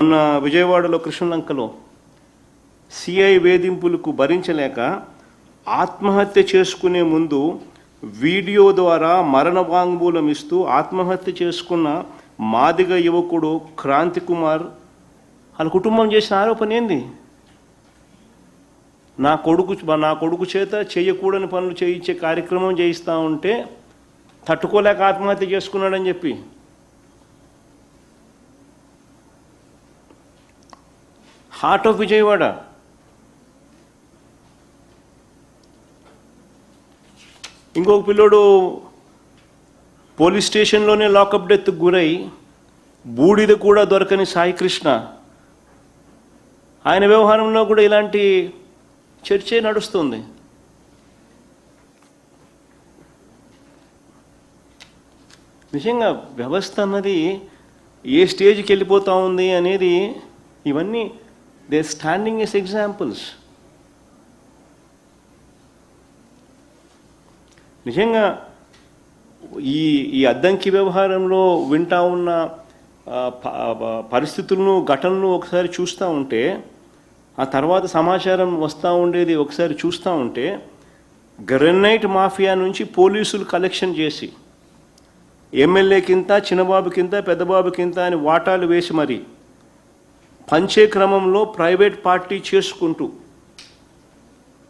మొన్న విజయవాడలో కృష్ణలంకలో సిఐ వేధింపులకు భరించలేక ఆత్మహత్య చేసుకునే ముందు వీడియో ద్వారా మరణ వాంగ్మూలం ఇస్తూ ఆత్మహత్య చేసుకున్న మాదిగ యువకుడు క్రాంతి కుమార్ వాళ్ళ కుటుంబం చేసిన ఆరోపణ ఏంది? నా కొడుకు చేత చేయకూడని పనులు చేయించే కార్యక్రమం చేయిస్తూ ఉంటే తట్టుకోలేక ఆత్మహత్య చేసుకున్నాడని చెప్పి. Heart of Vijayawada. ఇంకొక పిల్లోడు పోలీస్ స్టేషన్లోనే లాకప్ డెత్కు గురై బూడిద కూడా దొరకని సాయికృష్ణ, ఆయన వ్యవహారంలో కూడా ఇలాంటి చర్చే నడుస్తుంది. నిజంగా వ్యవస్థ అన్నది ఏ స్టేజ్కి వెళ్ళిపోతూ ఉంది అనేది ఇవన్నీ దే స్టాండింగ్ ఎస్ ఎగ్జాంపుల్స్. నిజంగా ఈ అద్దంకి వ్యవహారంలో వింటా ఉన్న పరిస్థితులను ఘటనలు ఒకసారి చూస్తూ ఉంటే, ఆ తర్వాత సమాచారం వస్తూ ఉండేది ఒకసారి చూస్తూ ఉంటే, గ్రెనైట్ మాఫియా నుంచి పోలీసులు కలెక్షన్ చేసి ఎమ్మెల్యేకింత, చిన్నబాబుకింత, పెద్దబాబుకింత అని వాటాలు వేసి మరి పంచే క్రమంలో ప్రైవేట్ పార్టీ చేసుకుంటూ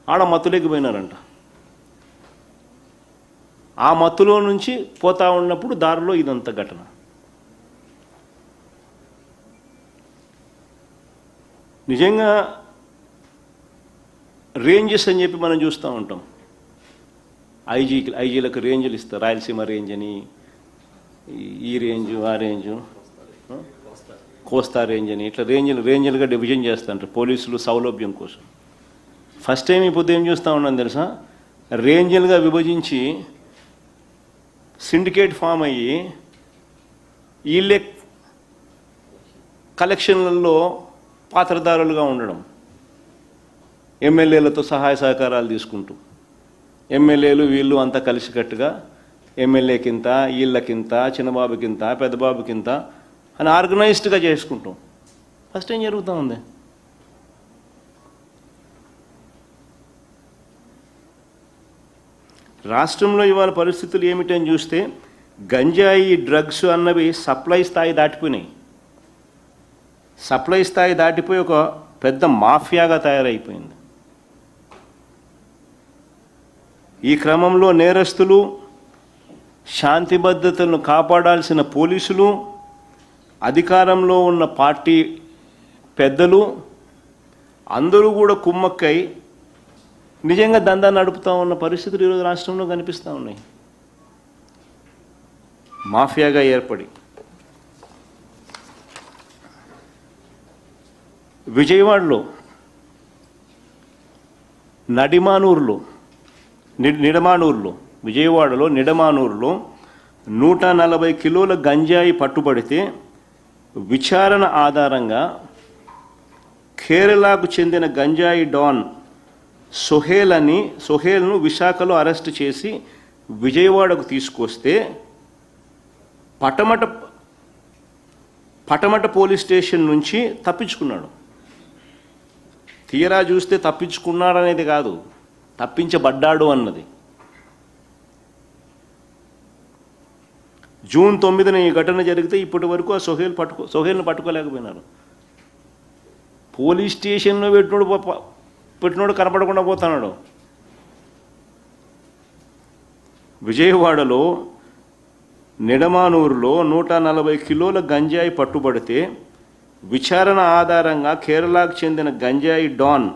ఆడ మత్తులేకపోయినారంట. ఆ మత్తులో నుంచి పోతా ఉన్నప్పుడు దారిలో ఇదంతా ఘటన. నిజంగా రేంజెస్ అని చెప్పి మనం చూస్తూ ఉంటాం. ఐజీలకు రేంజ్లు ఇస్తారు, రాయలసీమ రేంజ్ అని, ఈ రేంజు, ఆ రేంజు, కోస్తా రేంజ్ అని, ఇట్లా రేంజ్లుగా డివిజన్ చేస్తుంటారు పోలీసులు సౌలభ్యం కోసం. ఫస్ట్ టైం ఇప్పుడు ఏం చూస్తూ ఉన్నాను తెలుసా, రేంజ్లుగా విభజించి సిండికేట్ ఫామ్ అయ్యి వీళ్ళే కలెక్షన్లలో పాత్రదారులుగా ఉండడం, ఎమ్మెల్యేలతో సహాయ సహకారాలు తీసుకుంటూ, ఎమ్మెల్యేలు వీళ్ళు అంతా కలిసికట్టుగా ఎమ్మెల్యేకింత, వీళ్ళకింత, చిన్నబాబుకింత, పెద్దబాబుకింత అని ఆర్గనైజ్డ్గా చేసుకుంటాం. ఫస్ట్ ఏం జరుగుతూ ఉంది? రాష్ట్రంలో ఇవాళ పరిస్థితులు ఏమిటని చూస్తే, గంజాయి, డ్రగ్స్ అన్నవి సప్లై స్థాయి దాటిపోయినాయి. సప్లై స్థాయి దాటిపోయి ఒక పెద్ద మాఫియాగా తయారైపోయింది. ఈ క్రమంలో నేరస్తులు, శాంతి భద్రతలను కాపాడాల్సిన పోలీసులు, అధికారంలో ఉన్న పార్టీ పెద్దలు అందరూ కూడా కుమ్మక్కై నిజంగా దందా నడుపుతూ ఉన్న పరిస్థితులు ఈరోజు రాష్ట్రంలో కనిపిస్తూ ఉన్నాయి. మాఫియాగా ఏర్పడి విజయవాడలో విజయవాడలో నిడమానూరులో 140 కిలోల గంజాయి పట్టుబడితే విచారణ ఆధారంగా కేరళకు చెందిన గంజాయి డాన్ సోహేల్ను విశాఖలో అరెస్ట్ చేసి విజయవాడకు తీసుకొస్తే పటమట పోలీస్ స్టేషన్ నుంచి తప్పించుకున్నాడు. తీరా చూస్తే తప్పించుకున్నాడనేది కాదు, తప్పించబడ్డాడు అన్నది. జూన్ 9న ఈ ఘటన జరిగితే ఇప్పటి వరకు ఆ సోహేల్ను పట్టుకోలేకపోయినారు. పోలీస్ స్టేషన్లో పెట్టినోడు కనపడకుండా పోతున్నాడు. విజయవాడలో నిడమానూరులో 140 కిలోల గంజాయి పట్టుబడితే విచారణ ఆధారంగా కేరళకు చెందిన గంజాయి డాన్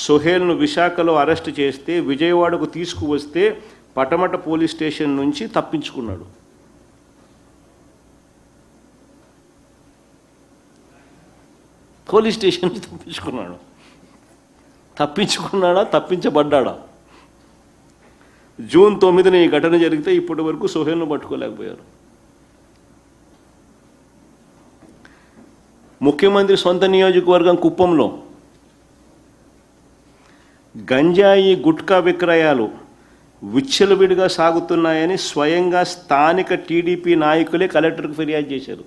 సోహేల్ను విశాఖలో అరెస్ట్ చేస్తే విజయవాడకు తీసుకువస్తే పటమట పోలీస్ స్టేషన్ నుంచి తప్పించుకున్నాడు. పోలీస్ స్టేషన్ నుంచి తప్పించుకున్నాడా, తప్పించబడ్డాడా? జూన్ 9న ఈ ఘటన జరిగితే ఇప్పటి వరకు సోహేల్ను పట్టుకోలేకపోయారు. ముఖ్యమంత్రి సొంత నియోజకవర్గం కుప్పంలో గంజాయి, గుట్కా విక్రయాలు విచ్చలవిడిగా సాగుతున్నాయని స్వయంగా స్థానిక టీడీపీ నాయకులే కలెక్టర్కు ఫిర్యాదు చేశారు.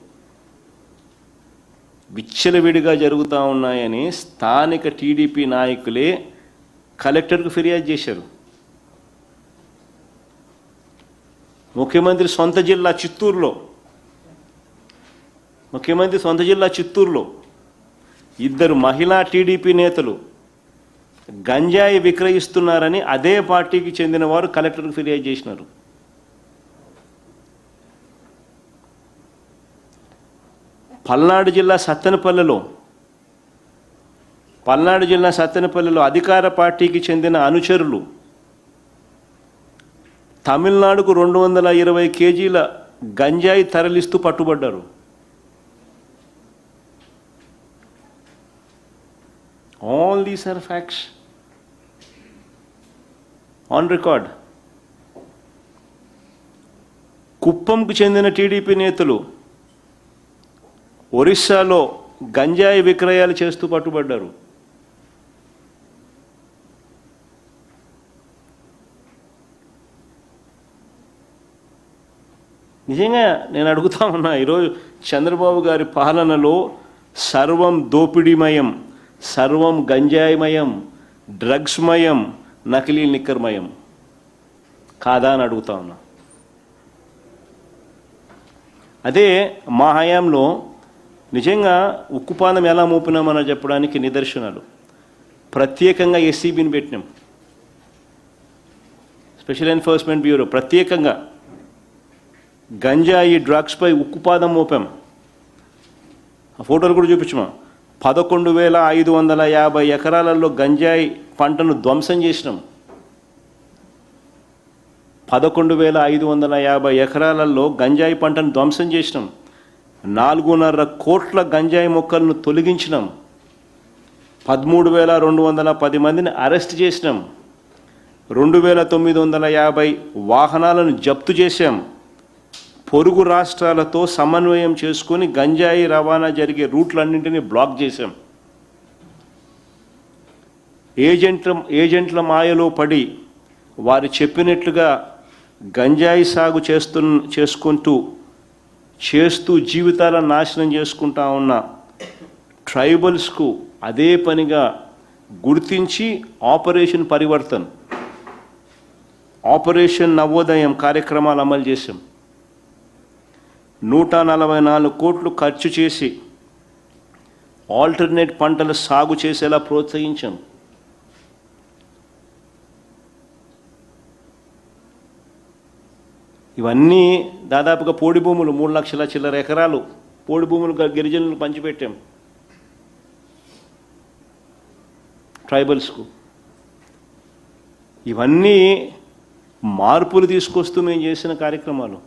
విచ్చలవిడిగా జరుగుతూ ఉన్నాయని స్థానిక టీడీపీ నాయకులే కలెక్టర్కు ఫిర్యాదు చేశారు. ముఖ్యమంత్రి సొంత జిల్లా చిత్తూరులో ఇద్దరు మహిళా టీడీపీ నేతలు గంజాయి విక్రయిస్తున్నారని అదే పార్టీకి చెందిన వారు కలెక్టర్కు ఫిర్యాదు చేసినారు. పల్నాడు జిల్లా సత్తెనపల్లిలో అధికార పార్టీకి చెందిన అనుచరులు తమిళనాడుకు 220 కేజీల గంజాయి తరలిస్తూ పట్టుబడ్డారు. All these are facts on record. కుప్పంకు చెందిన టీడీపీ నేతలు ఒరిస్సాలో గంజాయి విక్రయాలు చేస్తూ పట్టుబడ్డారు. నిజంగా నేను అడుగుతా ఉన్నా, ఈరోజు చంద్రబాబు గారి పాలనలో సర్వం దోపిడీమయం, సర్వం గంజాయిమయం, డ్రగ్స్మయం, నకిలీ నిక్కర్మయం కాదా అని అడుగుతా ఉన్నా. అదే మా హయాంలో నిజంగా ఉక్కుపాదం ఎలా మోపినామని చెప్పడానికి నిదర్శనాలు. ప్రత్యేకంగా ఎస్సీబీని పెట్టినాం, స్పెషల్ ఎన్ఫోర్స్మెంట్ బ్యూరో, ప్రత్యేకంగా గంజాయి డ్రగ్స్పై ఉక్కుపాదం మోపాం. ఆ ఫోటోలు కూడా చూపించమా. 11,550 ఎకరాలలో గంజాయి పంటను ధ్వంసం చేసినాం. 11,550 ఎకరాలలో గంజాయి పంటను ధ్వంసం చేసినాం. 4.5 కోట్ల గంజాయి మొక్కలను తొలగించినాం. 13,210 మందిని అరెస్ట్ చేసినాం. 2,950 వాహనాలను జప్తు చేశాం. పొరుగు రాష్ట్రాలతో సమన్వయం చేసుకొని గంజాయి రవాణా జరిగే రూట్లన్నింటినీ బ్లాక్ చేశాం. ఏజెంట్ల మాయలో పడి వారు చెప్పినట్లుగా గంజాయి సాగు చేస్తూ జీవితాలను నాశనం చేసుకుంటా ఉన్న ట్రైబల్స్కు అదే పనిగా గుర్తించి ఆపరేషన్ పరివర్తన్, ఆపరేషన్ నవోదయం కార్యక్రమాలు అమలు చేశాం. 144 కోట్లు ఖర్చు చేసి ఆల్టర్నేట్ పంటలు సాగు చేసేలా ప్రోత్సహించాం. ఇవన్నీ దాదాపుగా పోడి భూములు 3 లక్షల చిల్లర ఎకరాలు పోడి భూములు గిరిజనులకు పంచిపెట్టాం ట్రైబల్స్కు. ఇవన్నీ మార్పులు తీసుకొస్తూ మేము చేసిన కార్యక్రమాలు.